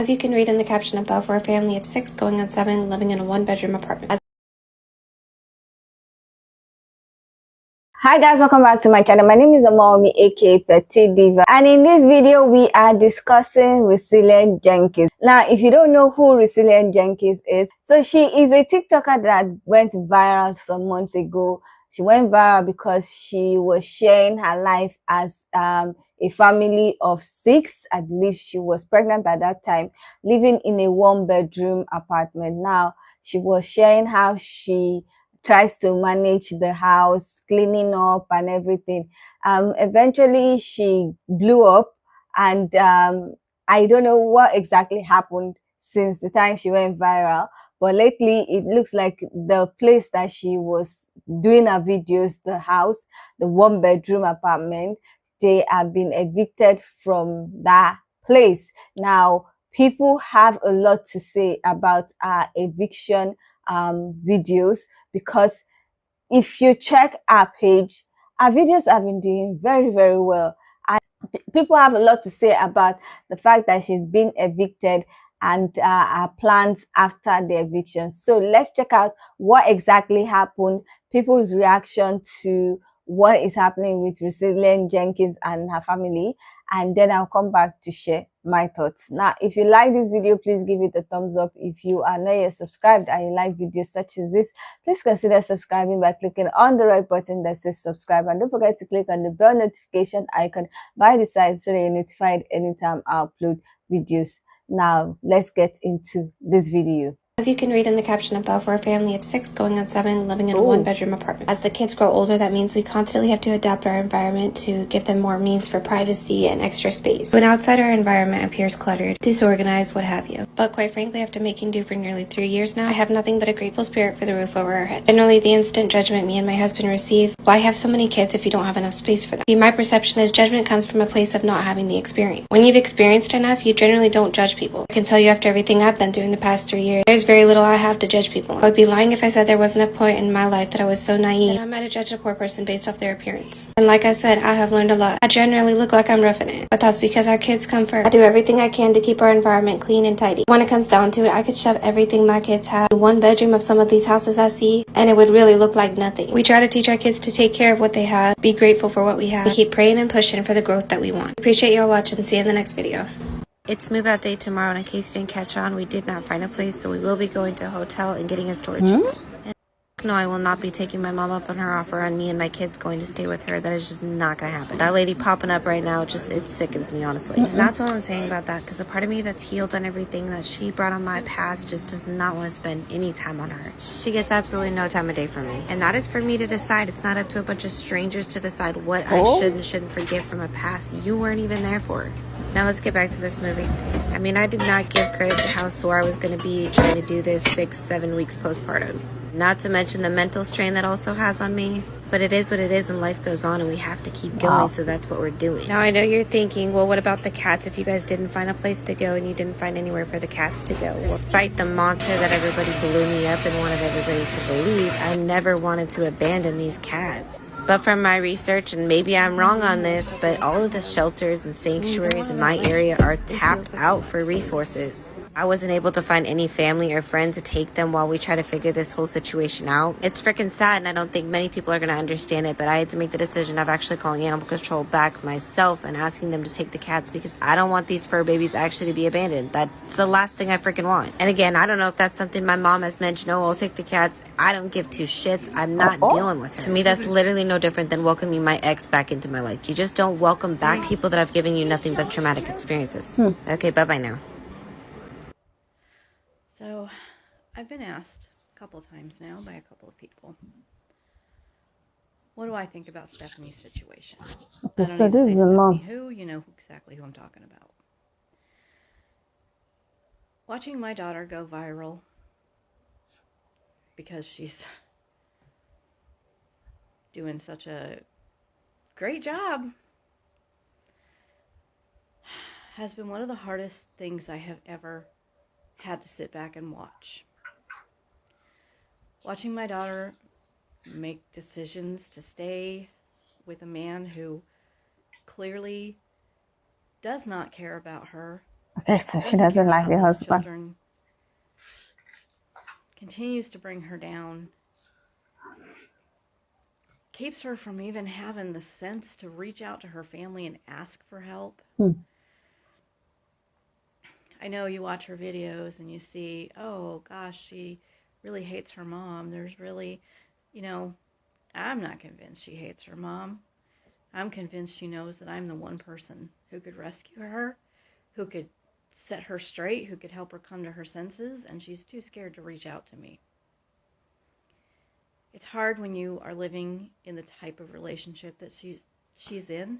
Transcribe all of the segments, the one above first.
As you can read in the caption above, we're a family of 6 going on 7 living in a 1-bedroom apartment. Hi guys, welcome back to my channel. My name is Amaomi, aka Petite Diva, and in this video we are discussing Resilient Jenkins. Now, if you don't know who Resilient Jenkins is, so she is a TikToker that went viral some months ago. She went viral because she was sharing her life as a family of 6. I believe she was pregnant at that time, living in a 1-bedroom apartment. Now, she was sharing how she tries to manage the house, cleaning up and everything. Eventually she blew up, and I don't know what exactly happened since the time she went viral, but lately it looks like the place that she was doing her videos, the house, the 1-bedroom apartment, they have been evicted from that place. Now, people have a lot to say about our eviction videos, because if you check our page, our videos have been doing very, very well. And people have a lot to say about the fact that she's been evicted and our plans after the eviction. So let's check out what exactly happened, people's reaction to what is happening with Resilient Jenkins and her family, and then I'll come back to share my thoughts. Now, if you like this video, please give it a thumbs up. If you are not yet subscribed and you like videos such as this, please consider subscribing by clicking on the red button that says subscribe, and don't forget to click on the bell notification icon by the side so that you're notified anytime I upload videos. Now, let's get into this video. As you can read in the caption above, we're a family of 6 going on 7 living in a 1-bedroom apartment. As the kids grow older, that means we constantly have to adapt our environment to give them more means for privacy and extra space. When outside our environment appears cluttered, disorganized, what have you. But quite frankly, after making do for nearly 3 years now, I have nothing but a grateful spirit for the roof over our head. Generally, the instant judgment me and my husband receive, why have so many kids if you don't have enough space for them? See, my perception is judgment comes from a place of not having the experience. When you've experienced enough, you generally don't judge people. I can tell you after everything I've been through in the past 3 years, there's very little I have to judge people on. I would be lying if I said there wasn't a point in my life that I was so naive that I might have judged a poor person based off their appearance. And like I said, I have learned a lot. I generally look like I'm roughing it, but that's because our kids come first. I do everything I can to keep our environment clean and tidy. When it comes down to it, I could shove everything my kids have in 1 bedroom of some of these houses I see, and it would really look like nothing. We try to teach our kids to take care of what they have, be grateful for what we have, we keep praying and pushing for the growth that we want. Appreciate y'all watching. See you in the next video. It's move-out day tomorrow, and in case you didn't catch on, we did not find a place, so we will be going to a hotel and getting a storage unit. No, I will not be taking my mom up on her offer on me and my kids going to stay with her. That is just not gonna happen. That lady popping up right now, just, it sickens me, honestly. And that's all I'm saying about that, because a part of me that's healed on everything that she brought on my past just does not want to spend any time on her. She gets absolutely no time of day from me. And that is for me to decide. It's not up to a bunch of strangers to decide what I should and shouldn't forgive from a past you weren't even there for. Now let's get back to this movie. I mean, I did not give credit to how sore I was going to be trying to do this 6-7 weeks postpartum. Not to mention the mental strain that also has on me. But it is what it is, and life goes on, and we have to keep going, so that's what we're doing. Now, I know you're thinking, well, what about the cats if you guys didn't find a place to go and you didn't find anywhere for the cats to go? Despite the mantra that everybody blew me up and wanted everybody to believe, I never wanted to abandon these cats. But from my research, and maybe I'm wrong on this, but all of the shelters and sanctuaries in my area are tapped out for resources. I wasn't able to find any family or friend to take them while we try to figure this whole situation out. It's freaking sad, and I don't think many people are going to understand it, but I had to make the decision of actually calling animal control back myself and asking them to take the cats, because I don't want these fur babies actually to be abandoned. That's the last thing I freaking want. And again, I don't know if that's something my mom has mentioned. Oh, I'll take the cats. I don't give 2 shits. I'm not dealing with her. To me, that's literally no different than welcoming my ex back into my life. You just don't welcome back people that have given you nothing but traumatic experiences. Okay, bye-bye now. So, I've been asked a couple times now by a couple of people, what do I think about Stephanie's situation? Okay, so this is a mom. Who, you know exactly who I'm talking about. Watching my daughter go viral because she's doing such a great job has been one of the hardest things I have ever had to sit back and watch. Watching my daughter make decisions to stay with a man who clearly does not care about her Okay, so she doesn't like the husband. Children, continues to bring her down, keeps her from even having the sense to reach out to her family and ask for help. I know you watch her videos and you see, oh gosh, she really hates her mom. There's really, I'm not convinced she hates her mom. I'm convinced she knows that I'm the one person who could rescue her, who could set her straight, who could help her come to her senses, and she's too scared to reach out to me. It's hard when you are living in the type of relationship that she's in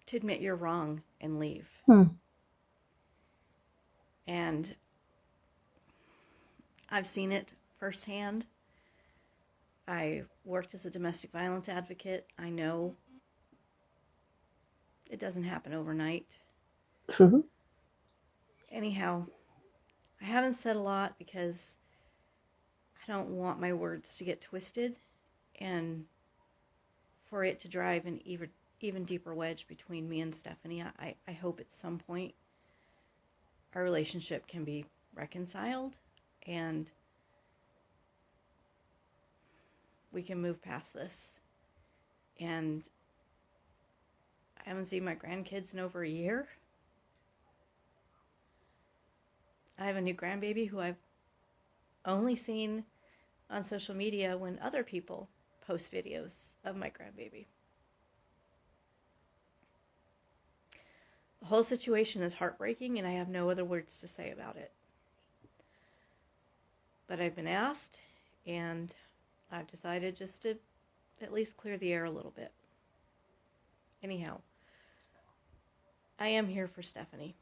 to admit you're wrong and leave. And I've seen it firsthand. I worked as a domestic violence advocate. I know it doesn't happen overnight. Anyhow, I haven't said a lot because I don't want my words to get twisted and for it to drive an even deeper wedge between me and Stephanie. I hope at some point our relationship can be reconciled and we can move past this. And I haven't seen my grandkids in over a year. I have a new grandbaby who I've only seen on social media when other people post videos of my grandbaby. The whole situation is heartbreaking and I have no other words to say about it. But I've been asked and I've decided just to at least clear the air a little bit. Anyhow, I am here for Stephanie.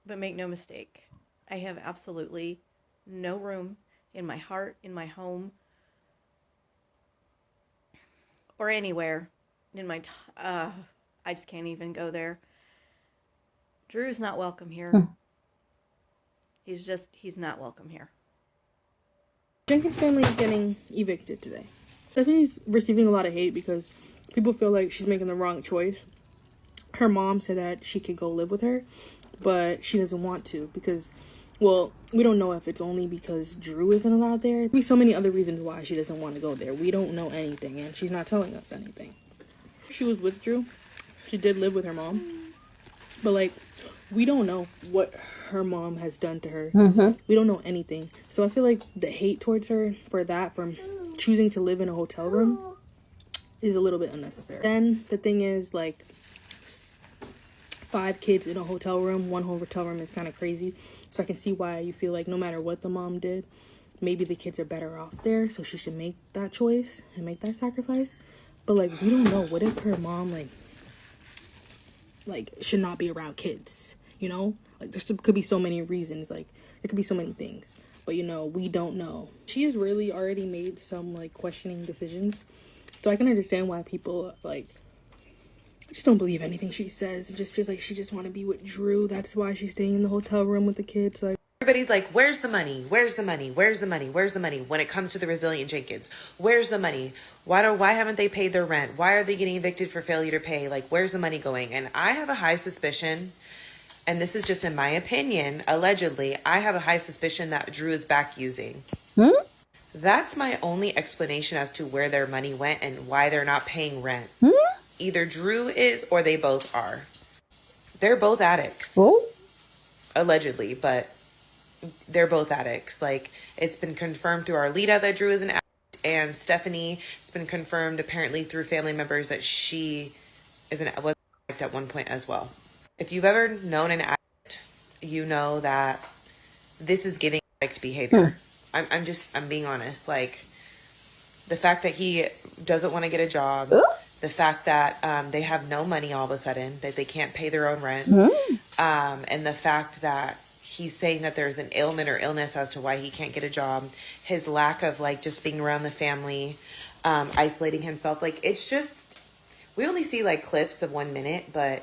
But make no mistake, I have absolutely no room in my heart, in my home, or anywhere in my I just can't even go there. Drew's not welcome here. He's not welcome here. Jenkins' family is getting evicted today. Stephanie's receiving a lot of hate because people feel like she's making the wrong choice. Her mom said that she could go live with her, but she doesn't want to because, well, we don't know if it's only because Drew isn't allowed there. There'd be so many other reasons why she doesn't want to go there. We don't know anything, and she's not telling us anything. She was with Drew. She did live with her mom, but, like, we don't know what her mom has done to her. We don't know anything. So I feel like the hate towards her for that, from choosing to live in a hotel room, is a little bit unnecessary. Then the thing is, like, 5 kids in a hotel room, one whole hotel room is kind of crazy. So I can see why you feel like no matter what the mom did, maybe the kids are better off there. So she should make that choice and make that sacrifice. But, like, we don't know. What if her mom, like should not be around kids, you know? Like, there could be so many reasons. Like, there could be so many things. But, we don't know. She's really already made some, like, questioning decisions. So I can understand why people, like, just don't believe anything she says. It just feels like she just want to be with Drew. That's why she's staying in the hotel room with the kids. Like, everybody's like, where's the money? Where's the money? Where's the money? Where's the money? When it comes to the resilient Jenkins, where's the money? Why haven't they paid their rent? Why are they getting evicted for failure to pay? Like, where's the money going? And I have a high suspicion, and this is just in my opinion, allegedly, I have a high suspicion that Drew is back using. That's my only explanation as to where their money went and why they're not paying rent. Either Drew is or they both are. They're both addicts. Allegedly, but they're both addicts. Like, it's been confirmed through our Lita that Drew is an addict, and Stephanie, it's been confirmed apparently through family members that she was an addict at one point as well. If you've ever known an addict, you know that this is giving addict behavior. I'm being honest. Like, the fact that he doesn't want to get a job, the fact that they have no money all of a sudden, that they can't pay their own rent, and the fact that he's saying that there's an ailment or illness as to why he can't get a job, his lack of, like, just being around the family, isolating himself. Like, it's just, we only see, like, clips of 1 minute, but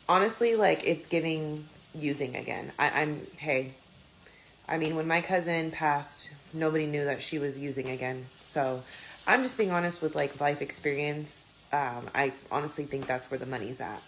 honestly, like, it's giving using again. I mean, when my cousin passed, nobody knew that she was using again. So I'm just being honest with, like, life experience. I honestly think that's where the money's at.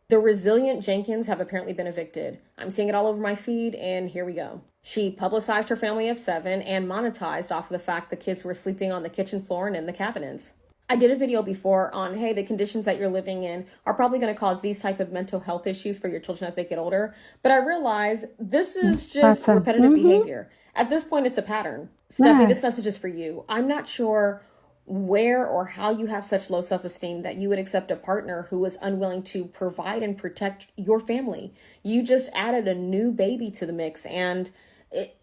The resilient Jenkins have apparently been evicted. I'm seeing it all over my feed, and here we go. She publicized her family of 7 and monetized off of the fact the kids were sleeping on the kitchen floor and in the cabinets. I did a video before on, hey, the conditions that you're living in are probably going to cause these type of mental health issues for your children as they get older. But I realize this is just repetitive behavior. At this point, it's a pattern. Stephanie, this message is for you. I'm not sure where or how you have such low self-esteem that you would accept a partner who was unwilling to provide and protect your family. You just added a new baby to the mix, and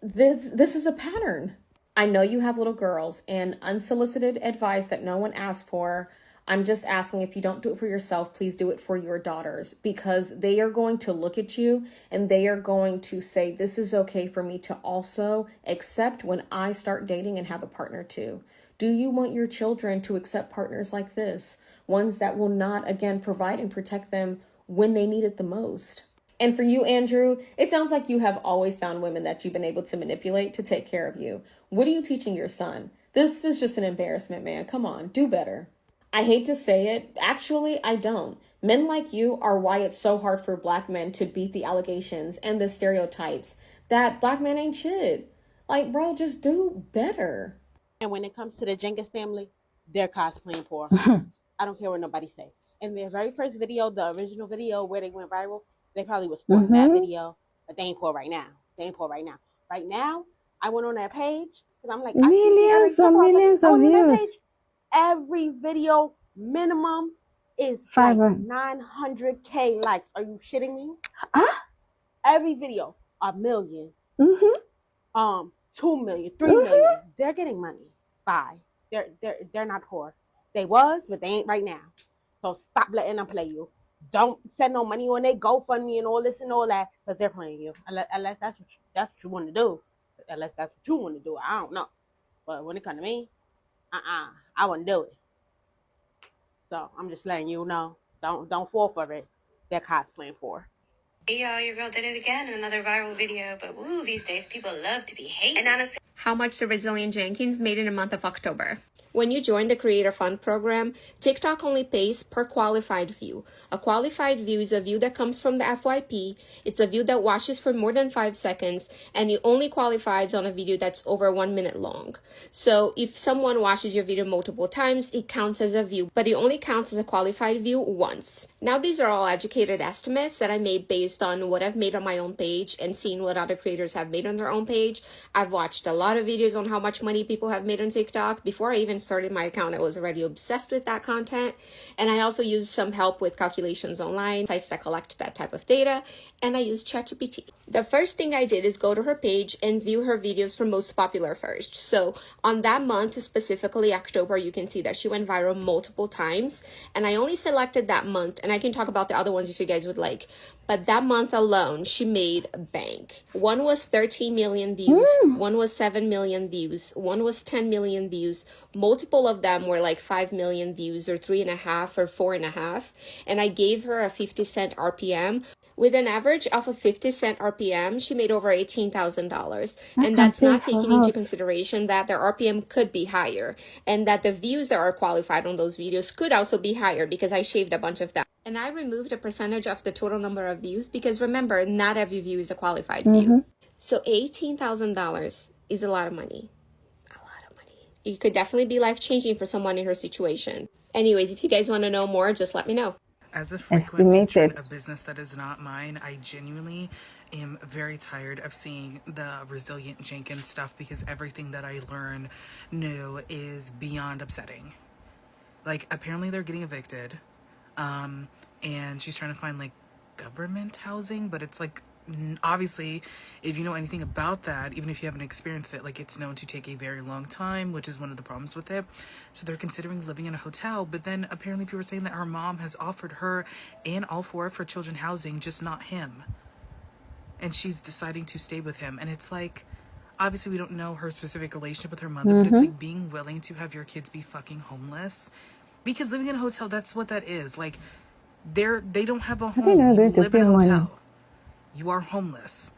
this is a pattern. I know you have little girls, and unsolicited advice that no one asked for. I'm just asking, if you don't do it for yourself, please do it for your daughters, because they are going to look at you and they are going to say, this is okay for me to also accept when I start dating and have a partner too. Do you want your children to accept partners like this? Ones that will not, again, provide and protect them when they need it the most. And for you, Andrew, it sounds like you have always found women that you've been able to manipulate to take care of you. What are you teaching your son? This is just an embarrassment, man. Come on, do better. I hate to say it. Actually, I don't. Men like you are why it's so hard for Black men to beat the allegations and the stereotypes that Black men ain't shit. Like, bro, just do better. And when it comes to the Jenkins family, they're cosplaying poor. I don't care what nobody say. In their very first video, the original video where they went viral, they probably was poor in that video, but they ain't poor right now. They ain't poor right now. Right now, I went on that page because I'm like, millions and millions of views. Every video minimum is like 900K likes. Are you shitting me? Every video, 1 million. 2 million, 3 million. They're getting money. Bye. They're not poor. They was, but they ain't right now. So stop letting them play you. Don't send no money on their GoFundMe and all this and all that, because they're playing you. Unless that's what you want to do. Unless that's what you want to do. I don't know. But when it comes to me, I wouldn't do it. So I'm just letting you know. Don't fall for it. They're cosplaying for. Hey y'all, your girl did it again in another viral video, but woo, these days people love to be hated. And honestly, how much the Resilient Jenkins made in the month of October. When you join the Creator Fund program, TikTok only pays per qualified view. A qualified view is a view that comes from the FYP. It's a view that watches for more than 5 seconds, and you only qualified on a video that's over 1 minute long. So if someone watches your video multiple times, it counts as a view, but it only counts as a qualified view once. Now, these are all educated estimates that I made based on what I've made on my own page and seeing what other creators have made on their own page. I've watched a lot of videos on how much money people have made on TikTok. Before I even started my account, I was already obsessed with that content. And I also used some help with calculations online, sites that collect that type of data, and I used ChatGPT. The first thing I did is go to her page and view her videos from most popular first. So on that month, specifically October, you can see that she went viral multiple times. And I only selected that month, and I can talk about the other ones if you guys would like. But that month alone, she made bank. One was 13 million views. One was 7 million views. One was 10 million views. Multiple of them were like 5 million views or 3.5 or 4.5. And I gave her a 50-cent RPM. With an average of a 50-cent RPM, she made over $18,000. And that's not taking into consideration that their RPM could be higher and that the views that are qualified on those videos could also be higher because I shaved a bunch of them. And I removed a percentage of the total number of views because remember, not every view is a qualified view. So $18,000 is a lot of money. A lot of money. It could definitely be life-changing for someone in her situation. Anyways, if you guys want to know more, just let me know. As a frequent patron of business that is not mine, I genuinely am very tired of seeing the Resilient Jenkins stuff because everything that I learn new is beyond upsetting. Like, apparently they're getting evicted, and she's trying to find, like, government housing, but it's like, obviously, if you know anything about that, even if you haven't experienced it, like, it's known to take a very long time, which is one of the problems with it. So they're considering living in a hotel, but then apparently people are saying that her mom has offered her and all 4 of her children housing, just not him. And she's deciding to stay with him. And it's like, obviously we don't know her specific relationship with her mother, but it's like being willing to have your kids be fucking homeless. Because living in a hotel, that's what that is. Like, they don't have a home. You live in a hotel. You are homeless.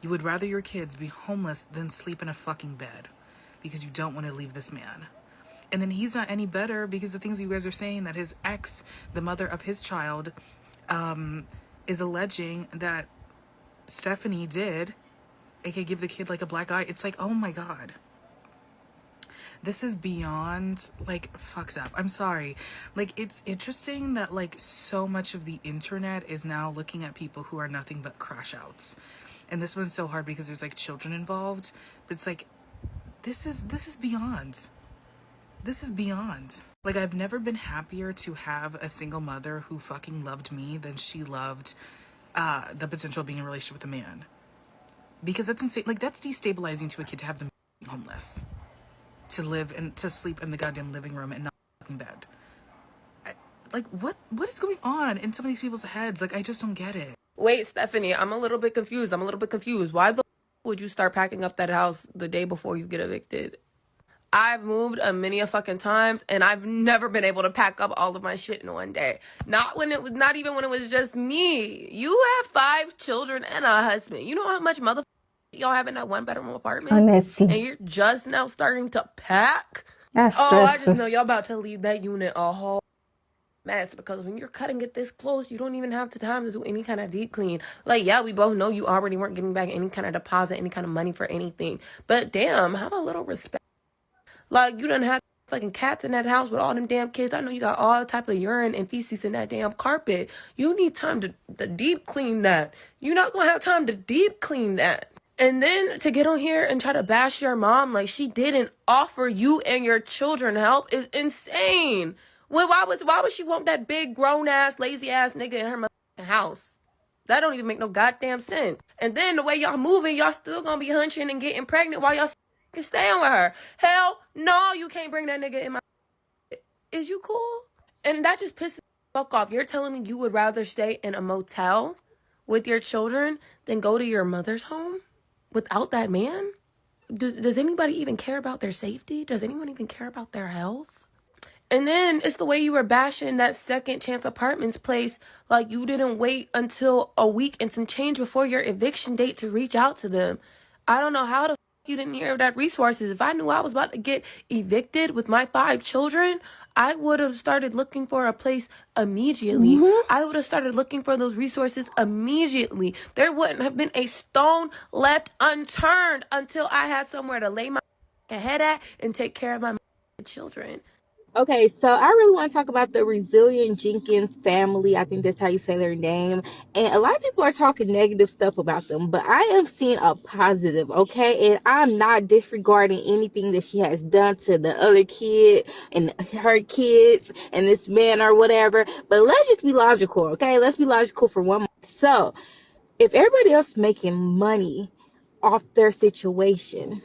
You would rather your kids be homeless than sleep in a fucking bed because you don't want to leave this man. And then he's not any better because the things you guys are saying that his ex, the mother of his child, is alleging that Stephanie did, aka give the kid like a black eye. It's like, oh my God. This is beyond like fucked up. I'm sorry. Like, it's interesting that like so much of the internet is now looking at people who are nothing but crash outs. And this one's so hard because there's like children involved. But it's like, this is beyond. This is beyond. Like, I've never been happier to have a single mother who fucking loved me than she loved the potential of being in a relationship with a man. Because that's insane. Like, that's destabilizing to a kid to have them homeless. To live and to sleep in the goddamn living room and not fucking bed. Like, what is going on in some of these people's heads? Like, I just don't get it. Wait, Stephanie, I'm a little bit confused. Why the would you start packing up that house the day before you get evicted? I've moved many a fucking times, and I've never been able to pack up all of my shit in one day. Not even when it was just me. You have 5 children and a husband. You know how much motherfucker y'all have in that 1-bedroom apartment? Honestly. And you're just now starting to pack? That's I stressful. just know y'all about to leave that unit a whole mess, because when you're cutting it this close, you don't even have the time to do any kind of deep clean. Like, yeah, we both know you already weren't getting back any kind of deposit, any kind of money for anything. But damn, have a little respect. Like, you done had fucking cats in that house with all them damn kids. I know you got all type of urine and feces in that damn carpet. You need time to deep clean that. You're not gonna have time to deep clean that. And then to get on here and try to bash your mom like she didn't offer you and your children help is insane. Well, why would she want that big grown ass lazy ass nigga in her motherfucking house? That don't even make no goddamn sense. And then the way y'all moving, y'all still gonna be hunching and getting pregnant while y'all staying with her. Hell no, you can't bring that nigga in my. Is you cool? And that just pisses the fuck off. You're telling me you would rather stay in a motel with your children than go to your mother's home without that man? Does anybody even care about their safety? Does anyone even care about their health? And then it's the way you were bashing that Second Chance Apartments place, like you didn't wait until a week and some change before your eviction date to reach out to them. I don't know how the you didn't hear of that resources. If I knew I was about to get evicted with my 5 children, I would have started looking for a place immediately. I would have started looking for those resources immediately. There wouldn't have been a stone left unturned until I had somewhere to lay my head at and take care of my children. Okay, so I really want to talk about the Resilient Jenkins family. I think that's how you say their name. And a lot of people are talking negative stuff about them, but I am seeing a positive, okay? And I'm not disregarding anything that she has done to the other kid and her kids and this man or whatever. But let's just be logical, okay? Let's be logical for one moment. So, if everybody else making money off their situation,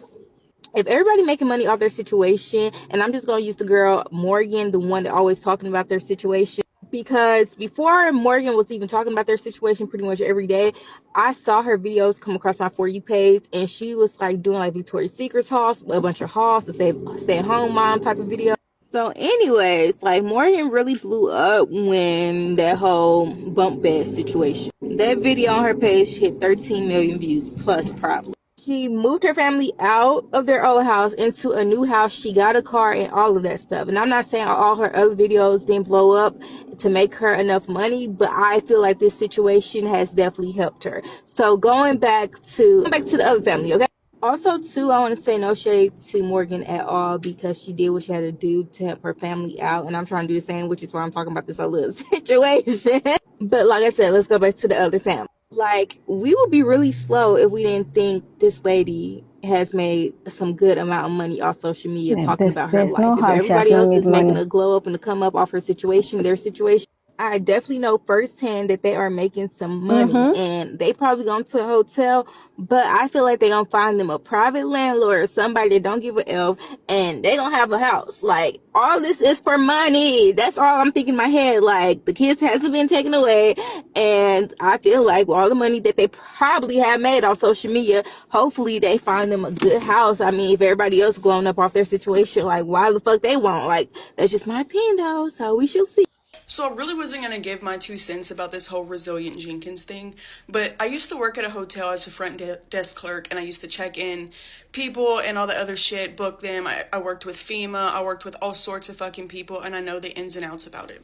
if everybody making money off their situation, and I'm just going to use the girl Morgan, the one that always talking about their situation, because before Morgan was even talking about their situation pretty much every day, I saw her videos come across my For You page, and she was like doing like Victoria's Secret's hauls, a bunch of hauls, to stay at home mom type of video. So anyways, like Morgan really blew up when that whole bump bed situation. That video on her page hit 13 million views plus probably. She moved her family out of their old house into a new house. She got a car and all of that stuff. And I'm not saying all her other videos didn't blow up to make her enough money, but I feel like this situation has definitely helped her. So going back to the other family, okay? Also, too, I want to say no shade to Morgan at all, because she did what she had to do to help her family out. And I'm trying to do the same, which is why I'm talking about this whole little situation. But like I said, let's go back to the other family. Like, we would be really slow if we didn't think this lady has made some good amount of money off social media talking about her life. If everybody else is making a glow up and a come up off her situation, their situation, I definitely know firsthand that they are making some money, and they probably going to a hotel, but I feel like they gonna find them a private landlord or somebody that don't give a F, and they gonna have a house. Like, all this is for money. That's all I'm thinking in my head. Like, the kids hasn't been taken away, and I feel like all the money that they probably have made off social media, hopefully they find them a good house. I mean, if everybody else blown up off their situation, like, why the fuck they won't? Like, that's just my opinion though, so we shall see. So I really wasn't going to give my 2 cents about this whole Resilient Jenkins thing, but I used to work at a hotel as a front desk clerk, and I used to check in people and all the other shit, book them. I worked with FEMA, I worked with all sorts of fucking people, and I know the ins and outs about it.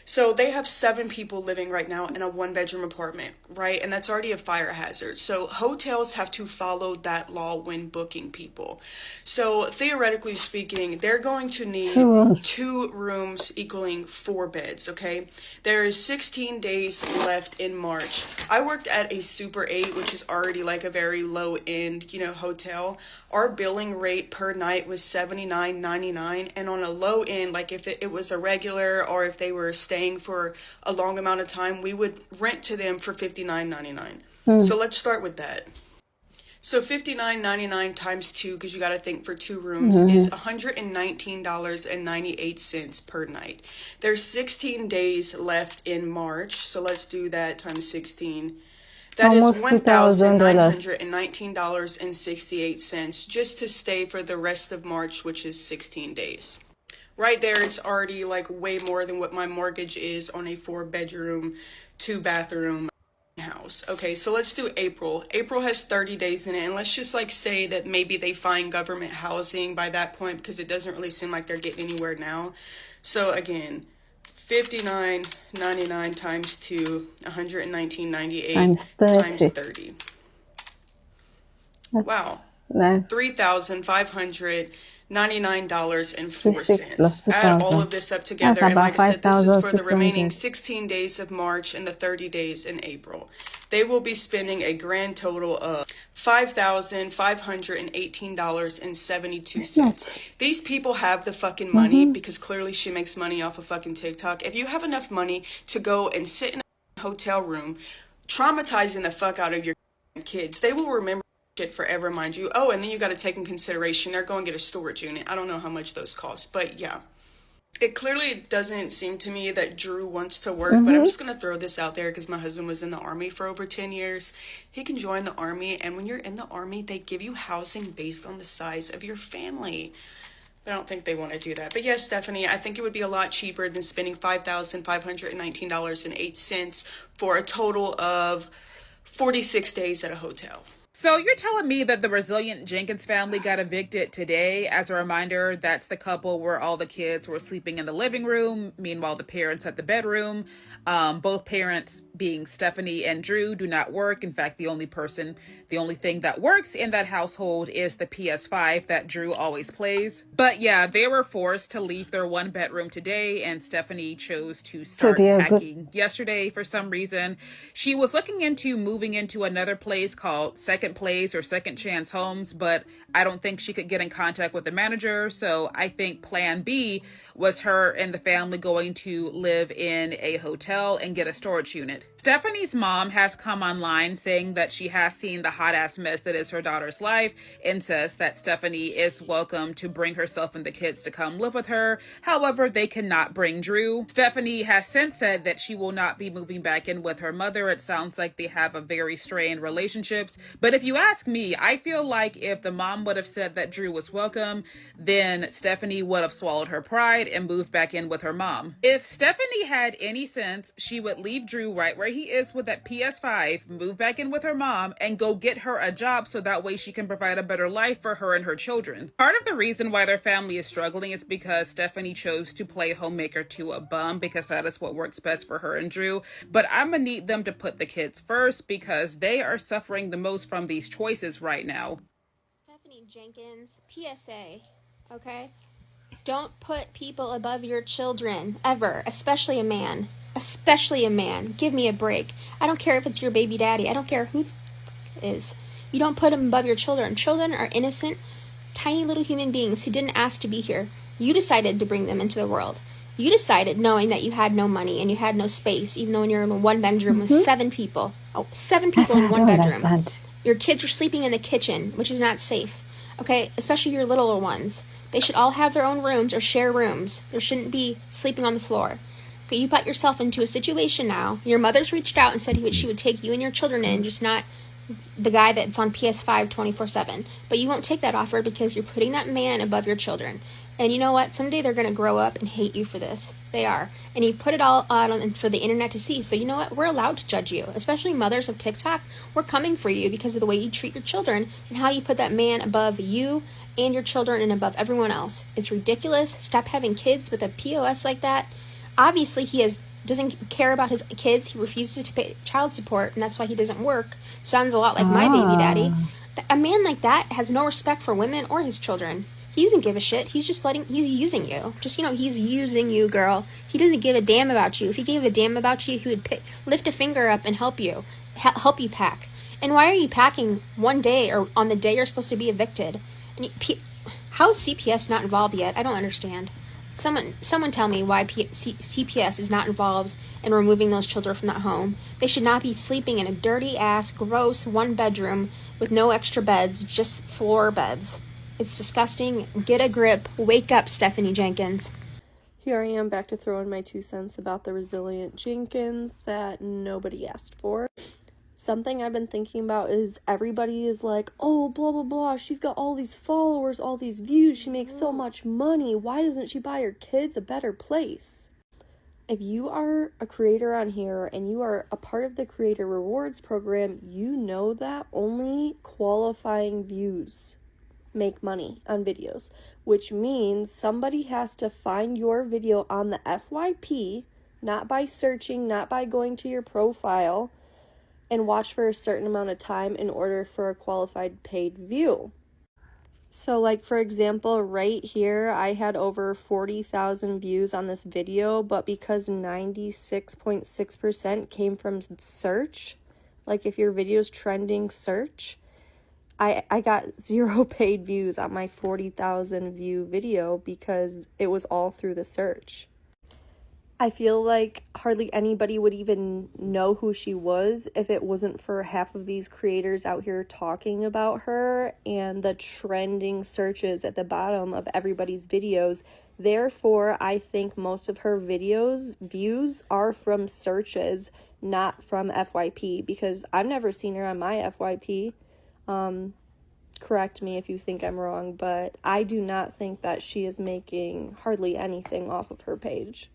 So they have 7 people living right now in a 1-bedroom apartment, right? And that's already a fire hazard. So hotels have to follow that law when booking people. So theoretically speaking, they're going to need 2 rooms equaling 4 beds, okay? There is 16 days left in March. I worked at a Super 8, which is already like a very low-end, hotel. Our billing rate per night was $79.99, and on a low end, like if it was a regular or if they were staying for a long amount of time, we would rent to them for $59.99. So let's start with that. So $59.99 times 2, because you got to think for 2 rooms, is $119.98 per night. There's 16 days left in March, so let's do that times 16. That is $1,919.68 just to stay for the rest of March, which is 16 days. Right there, it's already like way more than what my mortgage is on a 4-bedroom, 2-bathroom house. Okay, so let's do April. April has 30 days in it, and let's just like say that maybe they find government housing by that point, because it doesn't really seem like they're getting anywhere now. So again, $59.99 times 2, $119.98 times 30. Wow. $3,599.04. Add all of this up together, and like I said, this is for the remaining 16 days of March and the 30 days in April. They will be spending a grand total of $5,518.72. These people have the fucking money because clearly she makes money off of fucking TikTok. If you have enough money to go and sit in a hotel room, traumatizing the fuck out of your kids, they will remember shit forever, mind you. Oh, and then you got to take in consideration they're going to get a storage unit. I don't know how much those cost, but yeah. It clearly doesn't seem to me that Drew wants to work, but I'm just going to throw this out there because my husband was in the Army for over 10 years. He can join the Army, and when you're in the Army, they give you housing based on the size of your family. But I don't think they want to do that. But yes, Stephanie, I think it would be a lot cheaper than spending $5,519.08 for a total of 46 days at a hotel. So you're telling me that the Resilient Jenkins family got evicted today? As a reminder, that's the couple where all the kids were sleeping in the living room. Meanwhile, the parents at the bedroom. Both parents, being Stephanie and Drew, do not work. In fact, the only thing that works in that household is the PS5 that Drew always plays. But yeah, they were forced to leave their 1-bedroom today, and Stephanie chose to start packing yesterday for some reason. She was looking into moving into another place called Second Place or Second Chance Homes, but I don't think she could get in contact with the manager. So I think plan B was her and the family going to live in a hotel and get a storage unit. Stephanie's mom has come online saying that she has seen the hot ass mess that is her daughter's life and says that Stephanie is welcome to bring herself and the kids to come live with her. However, they cannot bring Drew. Stephanie has since said that she will not be moving back in with her mother. It sounds like they have a very strained relationships. But if you ask me, I feel like if the mom would have said that Drew was welcome, then Stephanie would have swallowed her pride and moved back in with her mom. If Stephanie had any sense, she would leave Drew right where he is with that PS5, move back in with her mom, and go get her a job so that way she can provide a better life for her and her children. Part of the reason why their family is struggling is because Stephanie chose to play homemaker to a bum because that is what works best for her and Drew. But I'm gonna need them to put the kids first because they are suffering the most from these choices right now. Stephanie Jenkins, PSA, okay? Don't put people above your children, ever, especially a man. Especially a man. Give me a break. I don't care if it's your baby daddy. I don't care who the is. You don't put them above your children. Children are innocent, tiny little human beings who didn't ask to be here. You decided to bring them into the world. You decided knowing that you had no money and you had no space, even though when you're in a 1-bedroom with 7 people. Oh, 7 people in 1 bedroom. Your kids are sleeping in the kitchen, which is not safe. Okay, especially your littler ones. They should all have their own rooms or share rooms. There shouldn't be sleeping on the floor. Okay, you put yourself into a situation now. Your mother's reached out and said she would take you and your children in, just not the guy that's on PS5 24/7. But you won't take that offer because you're putting that man above your children. And you know what? Someday they're going to grow up and hate you for this. They are. And you've put it all out for the internet to see. So you know what? We're allowed to judge you. Especially mothers of TikTok. We're coming for you because of the way you treat your children and how you put that man above you and your children and above everyone else. It's ridiculous. Stop having kids with a POS like that. Obviously, doesn't care about his kids. He refuses to pay child support, and that's why he doesn't work. Sounds a lot like my baby daddy. A man like that has no respect for women or his children. He doesn't give a shit. He's using you. He's using you, girl. He doesn't give a damn about you. If he gave a damn about you, he would lift a finger up and help you pack. And why are you packing one day or on the day you're supposed to be evicted? And how is CPS not involved yet? I don't understand. Someone tell me why CPS is not involved in removing those children from that home. They should not be sleeping in a dirty ass, gross 1-bedroom with no extra beds, just 4 beds. It's disgusting. Get a grip. Wake up, Stephanie Jenkins. Here I am back to throw in my 2 cents about the resilient Jenkins that nobody asked for. Something I've been thinking about is everybody is like, oh, blah, blah, blah, she's got all these followers, all these views, she makes so much money, why doesn't she buy her kids a better place? If you are a creator on here and you are a part of the Creator Rewards program, you know that only qualifying views make money on videos, which means somebody has to find your video on the FYP, not by searching, not by going to your profile, and watch for a certain amount of time in order for a qualified paid view. So like for example, right here, I had over 40,000 views on this video, but because 96.6% came from search, like if your video's trending search, I got 0 paid views on my 40,000 view video because it was all through the search. I feel like hardly anybody would even know who she was if it wasn't for half of these creators out here talking about her and the trending searches at the bottom of everybody's videos. Therefore, I think most of her videos views are from searches, not from FYP, because I've never seen her on my FYP. Correct me if you think I'm wrong, but I do not think that she is making hardly anything off of her page.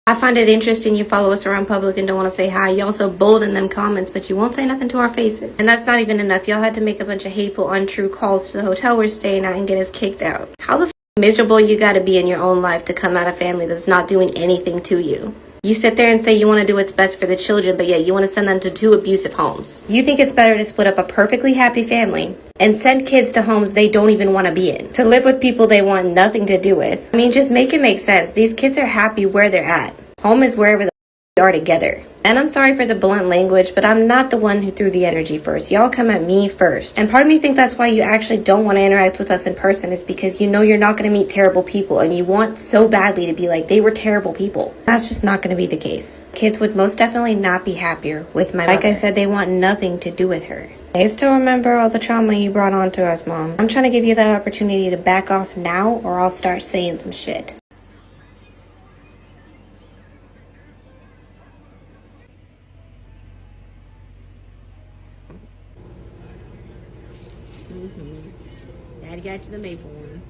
I find it interesting you follow us around public and don't want to say hi. Y'all so bold in them comments, but you won't say nothing to our faces. And that's not even enough. Y'all had to make a bunch of hateful, untrue calls to the hotel we're staying at and get us kicked out. How the miserable you gotta be in your own life to come out of family that's not doing anything to you? You sit there and say you want to do what's best for the children, but yet you want to send them to 2 abusive homes. You think it's better to split up a perfectly happy family and send kids to homes they don't even want to be in, to live with people they want nothing to do with. I mean, just make it make sense. These kids are happy where they're at. Home is wherever they are together. And I'm sorry for the blunt language, but I'm not the one who threw the energy first. Y'all come at me first. And part of me thinks that's why you actually don't want to interact with us in person, is because you know you're not going to meet terrible people and you want so badly to be like, they were terrible people. That's just not going to be the case. Kids would most definitely not be happier with my mother. Like I said, they want nothing to do with her. I still remember all the trauma you brought on to us, Mom. I'm trying to give you that opportunity to back off now or I'll start saying some shit. Daddy got you the maple one.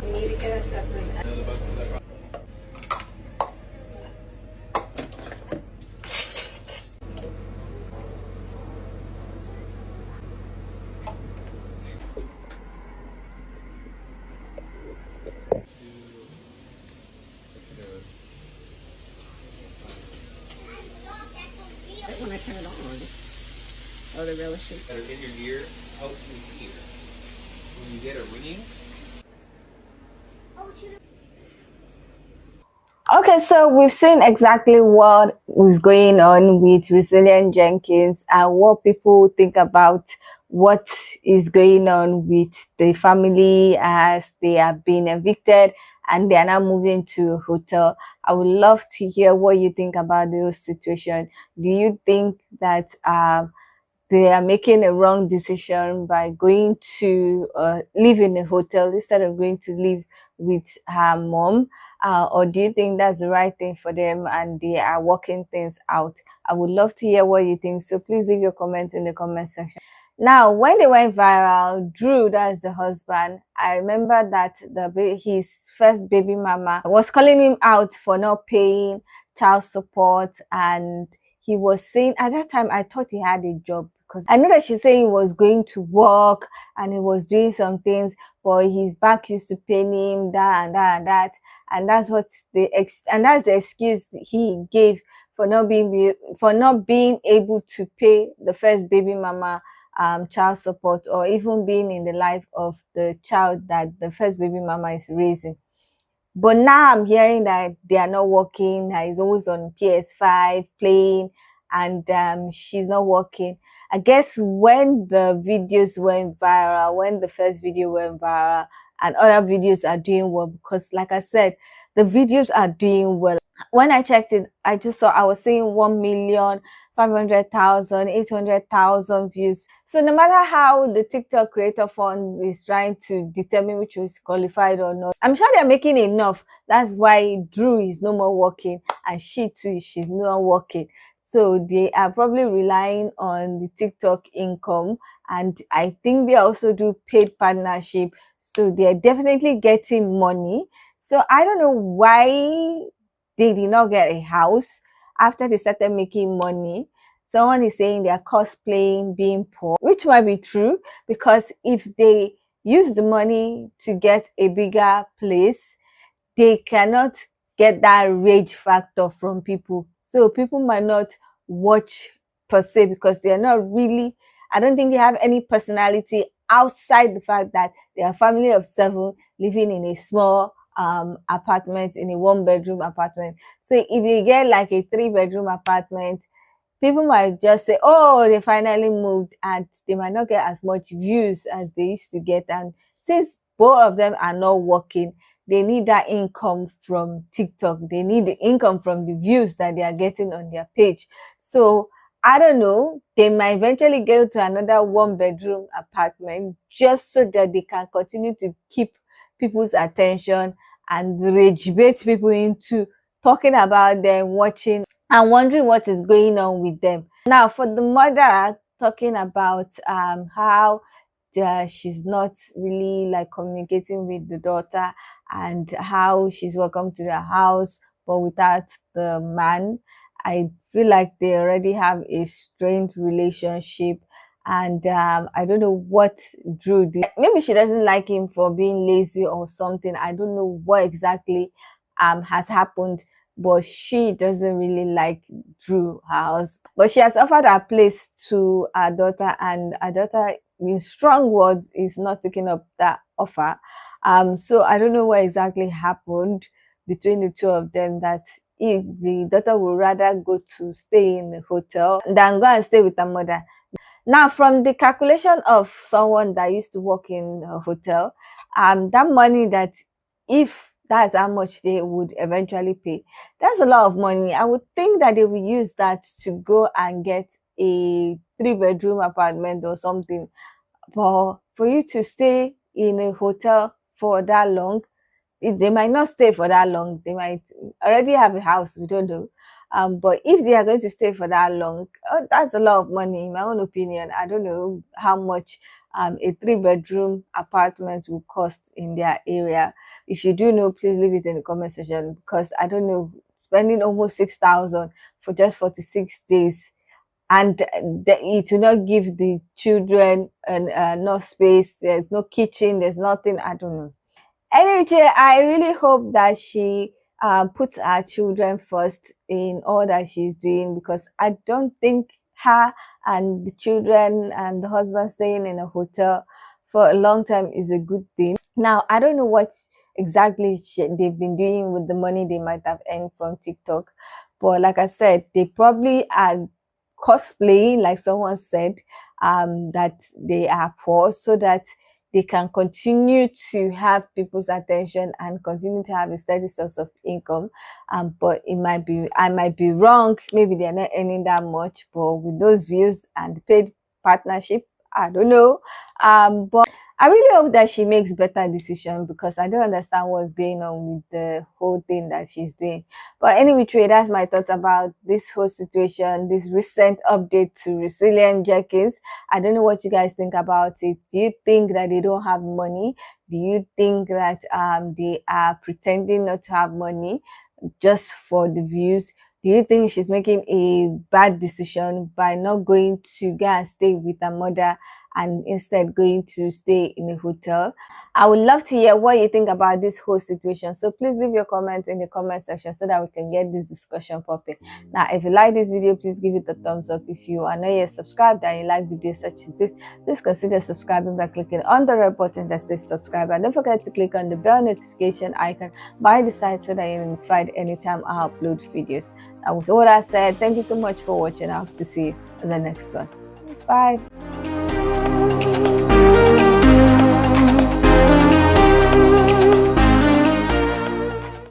We need to get us something. When I turn it on. Oh, the real issue. That are in your ear help you hear. When you get a ringing. Okay, so we've seen exactly what is going on with Resilient Jenkins and what people think about what is going on with the family as they are being evicted and they are now moving to a hotel. I would love to hear what you think about those situation. Do you think that they are making a wrong decision by going to live in a hotel instead of going to live with her mom? Or do you think that's the right thing for them and they are working things out? I would love to hear what you think, so please leave your comments in the comment section. Now, when they went viral, Drew, that's the husband, I remember that his first baby mama was calling him out for not paying child support, and he was saying, at that time I thought he had a job, because I know that she's saying he was going to work and he was doing some things, but his back used to pain him, that and that and that, and that's that's the excuse he gave for not being able to pay the first baby mama child support, or even being in the life of the child that the first baby mama is raising. But now I'm hearing that they are not working, that he's always on PS5 playing, and she's not working. I guess when the videos went viral, when the first video went viral, and other videos are doing well, because like I said, the videos are doing well. When I checked it, I was seeing 1,500,000, 800,000 views. So no matter how the TikTok creator fund is trying to determine which is qualified or not, I'm sure they're making enough. That's why Drew is no more working, and she too, she's no more working. So they are probably relying on the TikTok income, and I think they also do paid partnership. So they're definitely getting money. So I don't know why they did not get a house after they started making money. Someone is saying they are cosplaying being poor, which might be true, because if they use the money to get a bigger place, they cannot get that rage factor from people. So people might not watch per se, because they are not really, I don't think they have any personality outside the fact that they are a family of 7 living in a small apartment, in a 1-bedroom apartment. So if they get like a 3-bedroom apartment, people might just say, oh, they finally moved, and they might not get as much views as they used to get. And since both of them are not working, they need that income from TikTok. They need the income from the views that they are getting on their page. So I don't know, they might eventually go to another 1-bedroom apartment just so that they can continue to keep people's attention and rage bait people into talking about them, watching and wondering what is going on with them. Now, for the mother talking about how she's not really like communicating with the daughter, and how she's welcome to the house but without the man, I feel like they already have a strained relationship. And I don't know what Drew did. Maybe she doesn't like him for being lazy or something. I don't know what exactly has happened, but she doesn't really like Drew house. But she has offered her place to her daughter, and her daughter, in strong words, is not taking up that offer. So I don't know what exactly happened between the two of them, that if the daughter would rather go to stay in the hotel than go and stay with her mother. Now, from the calculation of someone that used to work in a hotel, that money, that if that's how much they would eventually pay, that's a lot of money. I would think that they will use that to go and get a 3-bedroom apartment or something. But for you to stay in a hotel for that long, they might not stay for that long. They might already have a house, we don't know. But if they are going to stay for that long, that's a lot of money, in my own opinion. I don't know how much a 3-bedroom apartment will cost in their area. If you do know, please leave it in the comment section, because I don't know, spending almost 6,000 for just 46 days, and it will not give the children enough space. There's no kitchen, there's nothing. I don't know. Anyway, I really hope that she puts her children first in all that she's doing, because I don't think her and the children and the husband staying in a hotel for a long time is a good thing. Now, I don't know what exactly they've been doing with the money they might have earned from TikTok, but like I said, they probably are cosplaying, like someone said, that they are poor, so that they can continue to have people's attention and continue to have a steady source of income. But I might be wrong. Maybe they're not earning that much, but with those views and the paid partnership. I don't know. But I really hope that she makes better decisions, because I don't understand what's going on with the whole thing that she's doing. But anyway, that's my thoughts about this whole situation, this recent update to Resilient Jenkins. I don't know what you guys think about it. Do you think that they don't have money? Do you think that they are pretending not to have money just for the views? Do you think she's making a bad decision by not going to go and stay with her mother and instead going to stay in a hotel? I would love to hear what you think about this whole situation. So please leave your comments in the comment section so that we can get this discussion popping. Now, if you like this video, please give it a thumbs up. If you are not yet subscribed and you like videos such as this, please consider subscribing by clicking on the red button that says subscribe. And don't forget to click on the bell notification icon by the side so that you're notified anytime I upload videos. And with all that said, thank you so much for watching. I hope to see you in the next one. Bye.